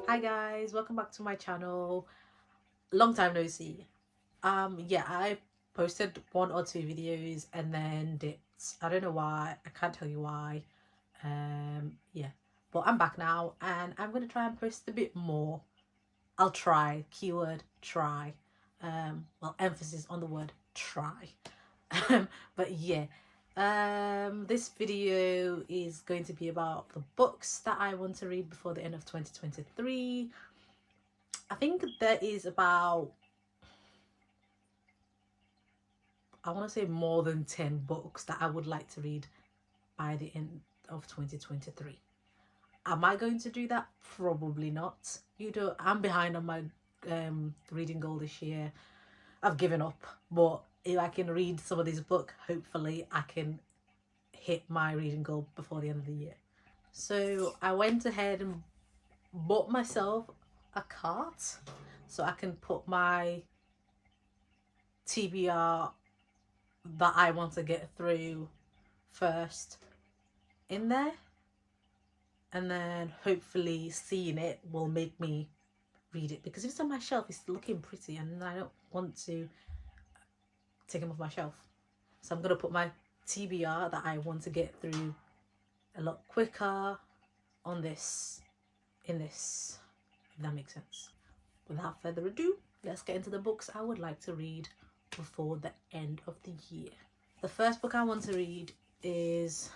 Hi guys, welcome back to my channel. Long time no see. Yeah, I posted 1 or 2 videos and then dipped. I don't know why. I can't tell you why. Yeah, but I'm back now and I'm gonna try and post a bit more. I'll try. Keyword try. Well, emphasis on the word try. But yeah, this video is going to be about the books that I want to read before the end of 2023. I think there is about, I want to say more than 10 books that I would like to read by the end of 2023. Am I going to do that? Probably not. I'm behind on my reading goal this year. I've given up, but if I can read some of these books, hopefully I can hit my reading goal before the end of the year. So I went ahead and bought myself a cart so I can put my TBR that I want to get through first in there, and then hopefully seeing it will make me read it, because if it's on my shelf it's looking pretty and I don't want to take them off my shelf. So I'm going to put my TBR that I want to get through a lot quicker on this, in this, if that makes sense. Without further ado, let's get into the books I would like to read before the end of the year. The first book I want to read is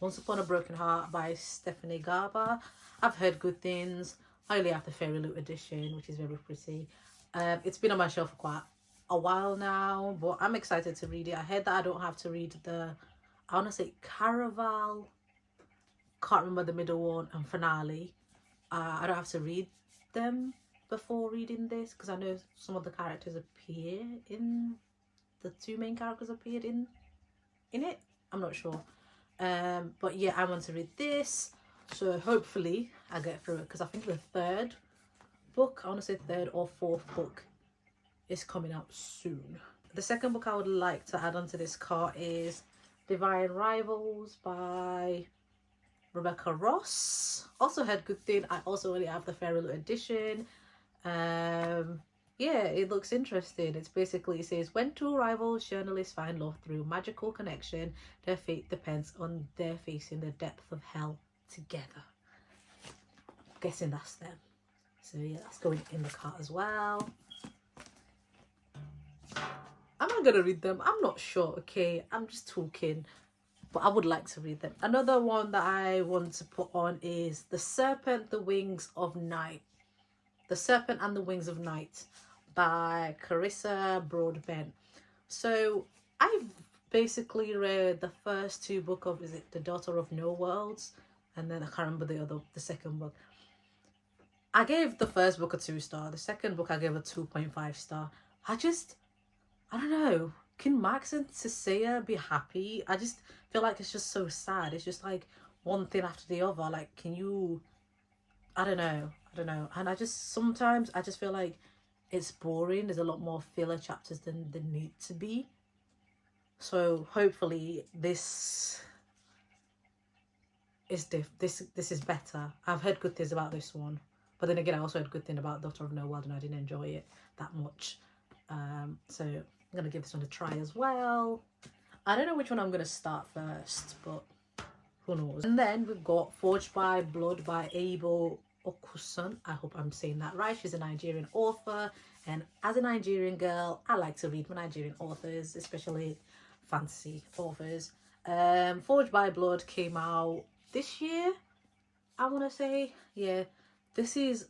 Once Upon a Broken Heart by Stephanie Garber. I've heard good things. I only have the Fairy Loot edition, which is very pretty. It's been on my shelf for quite a while now, but I'm excited to read it. I heard that I don't have to read I want to say Caraval, can't remember the middle one, and Finale. I don't have to read them before reading this, because I know some of the characters appear in, the 2 main characters appeared in it. I'm not sure. But yeah, I want to read this, so hopefully I get through it, because I think the 3rd book, I want to say 3rd or 4th book, is coming out soon. The second book I would like to add onto this cart is Divine Rivals by Rebecca Ross. Also heard good thing. I also only have the Fairy Loot edition. Yeah, it looks interesting. It's basically, it says, when 2 rivals journalists find love through magical connection, their fate depends on their facing the depth of hell together. I'm guessing that's them. So yeah, that's going in the cart as well. Am I gonna read them? I'm not sure. Okay, I'm just talking, but I would like to read them. Another one that I want to put on is The Serpent, the Wings of Night. The Serpent and the Wings of Night by Carissa Broadbent. So I've basically read the first 2 books of, is it The Daughter of No Worlds? And then I can't remember the second book. I gave the first book a 2 star. The second book I gave a 2.5 star. I don't know. Can Max and Cecilia be happy? I just feel like it's just so sad. It's just like one thing after the other. Like, can you... I don't know. And sometimes I just feel like it's boring. There's a lot more filler chapters than there need to be. So hopefully this is this is better. I've heard good things about this one, but then again I also heard good thing about Daughter of No World and I didn't enjoy it that much. So I'm gonna give this one a try as well. I don't know which one I'm gonna start first, but who knows. And then we've got Forged by Blood by Abel Okusun. I hope I'm saying that right. She's a Nigerian author, and as a Nigerian girl, I like to read my Nigerian authors, especially fantasy authors. Forged by Blood came out this year, I want to say. Yeah, this is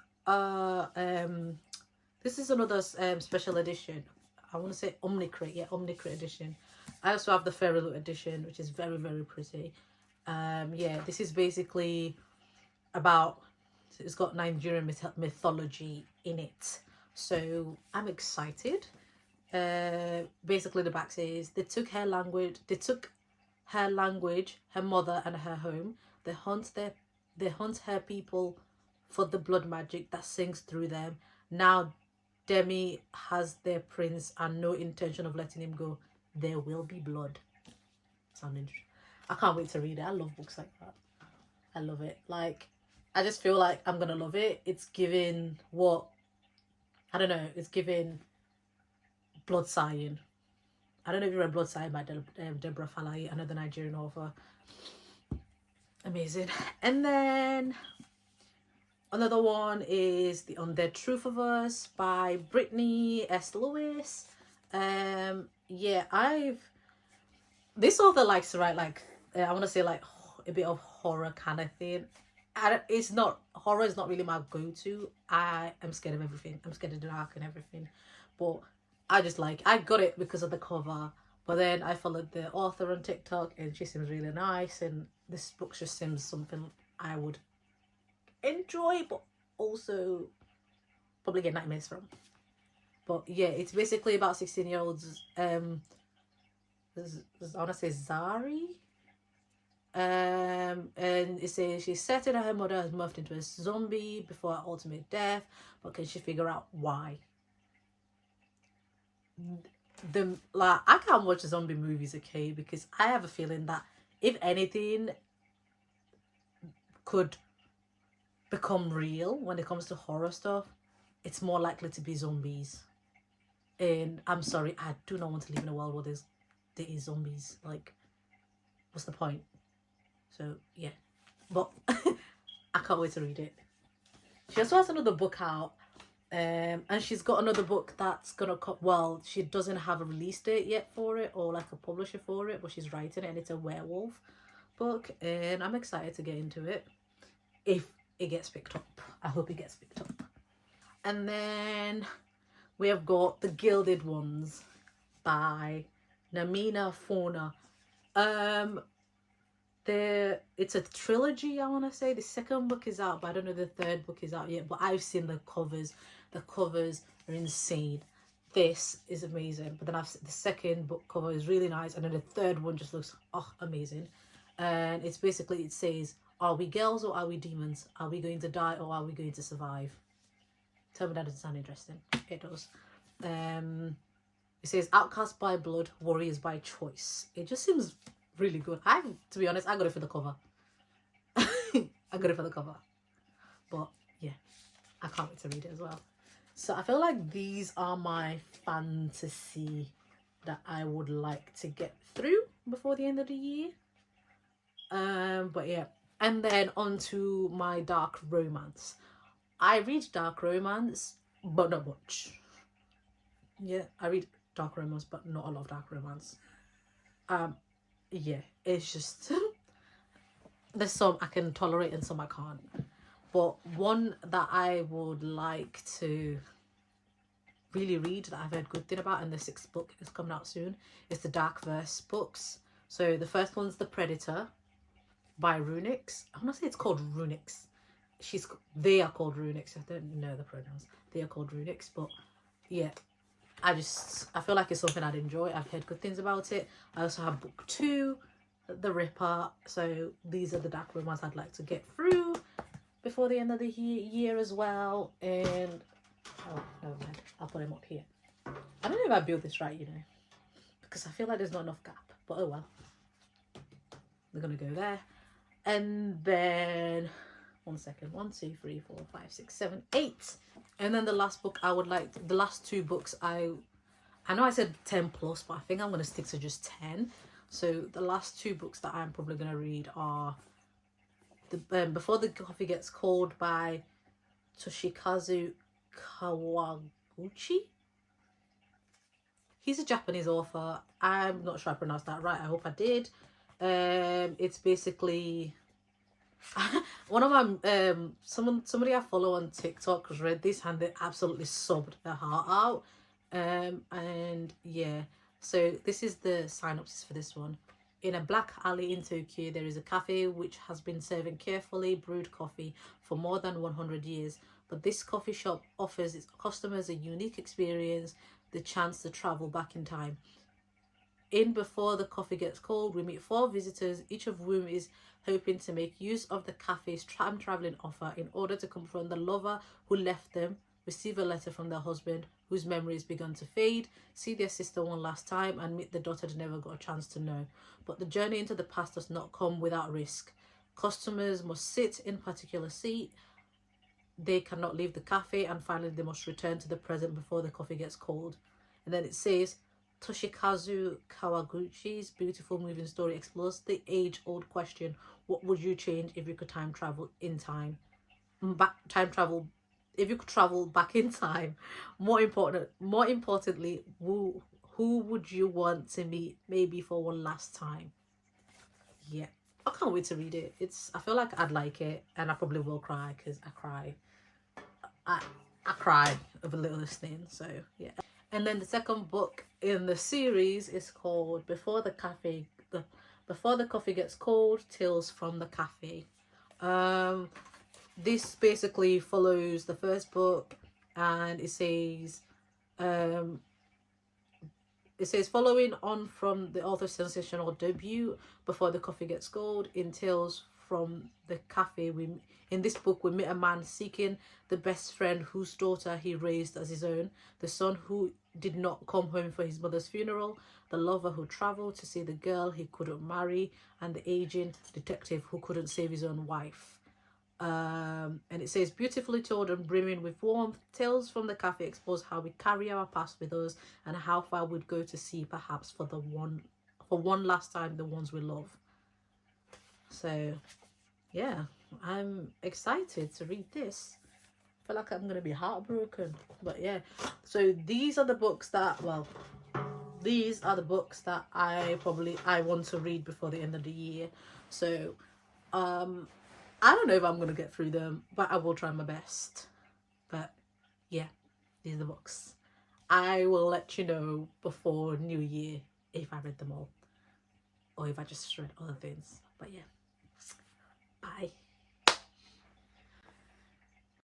another special edition. I want to say Omnicrate. Yeah, Omnicrate edition. I also have the Fairy Loot edition, which is very, very pretty. Yeah, this is basically about, it's got Nigerian mythology in it, so I'm excited. Basically the back says, they took her language, her mother and her home. They hunt her people for the blood magic that sings through them. Now Demi has their prince and no intention of letting him go. There will be blood. Sounding, I can't wait to read it. I love books like that. I love it. Like, I just feel like I'm gonna love it. It's giving what, I don't know, it's giving Blood Sign. I don't know if you read Blood Sign by Deborah Falaye, another Nigerian author. Amazing. And then another one is The Undead Truth of Us by Brittany S. Lewis. Yeah, this author likes to write like, I want to say like a bit of horror kind of thing. It's not, horror is not really my go-to. I am scared of everything. I'm scared of the dark and everything. But I got it because of the cover. But then I followed the author on TikTok and she seems really nice. And this book just seems something I would enjoy, but also probably get nightmares from. But yeah, it's basically about 16-year-olds. I want to say Zari. And it says she's certain that her mother has morphed into a zombie before her ultimate death, but can she figure out why? I can't watch zombie movies, okay, because I have a feeling that if anything could become real when it comes to horror stuff, it's more likely to be zombies. And I'm sorry, I do not want to live in a world where there is zombies. Like, what's the point? So yeah, but I can't wait to read it. She also has another book out, and she's got another book that's gonna come. Well, she doesn't have a release date yet for it, or like a publisher for it, but she's writing it, and it's a werewolf book, and I'm excited to get into it if it gets picked up. I hope it gets picked up. And then we have got The Gilded Ones by Namina Fauna. It's a trilogy, I want to say. The second book is out, but I don't know if the third book is out yet. But I've seen the covers. The covers are insane. This is amazing. But then the second book cover is really nice, and then the third one just looks amazing. And it's basically, it says, are we girls or are we demons? Are we going to die or are we going to survive? Tell me that doesn't sound interesting. It does. It says outcast by blood, warriors by choice. It just seems really good. To be honest, I got it for the cover. I got it for the cover. But yeah, I can't wait to read it as well. So I feel like these are my fantasy that I would like to get through before the end of the year. But yeah, and then on to my dark romance. I read dark romance, but not much. Yeah, I read dark romance, but not a lot of dark romance. Yeah, it's just there's some I can tolerate and some I can't. But one that I would like to really read that I've heard good thing about, and the 6th book is coming out soon, is the Dark Verse books. So the first one's The Predator by Runix. I want to say it's called Runix. They are called Runix. I don't know the pronouns. They are called Runix, but yeah, I feel like it's something I'd enjoy. I've heard good things about it. I also have book 2, The Ripper. So these are the dark romance I'd like to get through before the end of the year as well. And oh, never mind, I'll put them up here. I don't know if I built this right, because I feel like there's not enough gap, but oh well. We're gonna go there. And then 1 second, 1, 2, 3, 4, 5, 6, 7, 8. And then the last book the last 2 books, I know I said 10 plus, but I think I'm going to stick to just 10. So the last 2 books that I'm probably going to read are Before the Coffee Gets Cold by Toshikazu Kawaguchi. He's a Japanese author. I'm not sure I pronounced that right. I hope I did. It's basically one of my somebody I follow on TikTok has read this and they absolutely sobbed their heart out. And yeah, so this is the synopsis for this one. In a black alley in Tokyo, there is a cafe which has been serving carefully brewed coffee for more than 100 years. But this coffee shop offers its customers a unique experience, the chance to travel back in time. In Before the Coffee Gets Cold, we meet 4 visitors, each of whom is hoping to make use of the cafe's time traveling offer in order to confront the lover who left them, receive a letter from their husband whose memory has begun to fade, see their sister one last time, and meet the daughter they never got a chance to know. But the journey into the past does not come without risk. Customers must sit in particular seat. They cannot leave the cafe, and finally they must return to the present before the coffee gets cold. And then it says Toshikazu Kawaguchi's beautiful moving story explores the age-old question: what would you change if you could time travel in time? If you could travel back in time. More importantly, who would you want to meet, maybe for one last time? Yeah, I can't wait to read it. I feel like I'd like it, and I probably will cry because I cry over littlest things. So yeah. And then the second book in the series is called Before the Coffee Gets Cold, Tales from the Cafe. This basically follows the first book, and it says following on from the author's sensational debut, Before the Coffee Gets Cold, in Tales from the Cafe, in this book we meet a man seeking the best friend whose daughter he raised as his own, the son who did not come home for his mother's funeral, the lover who travelled to see the girl he couldn't marry, and the aging detective who couldn't save his own wife. And it says, beautifully told and brimming with warmth, Tales from the Cafe explores how we carry our past with us and how far we'd go to see, perhaps for one last time, the ones we love. So yeah, I'm excited to read this. I feel like I'm gonna be heartbroken, but yeah. So these are the books that I want to read before the end of the year. So I don't know if I'm gonna get through them, but I will try my best. But yeah, these are the books. I will let you know before New Year if I read them all, or if I just read other things. But yeah.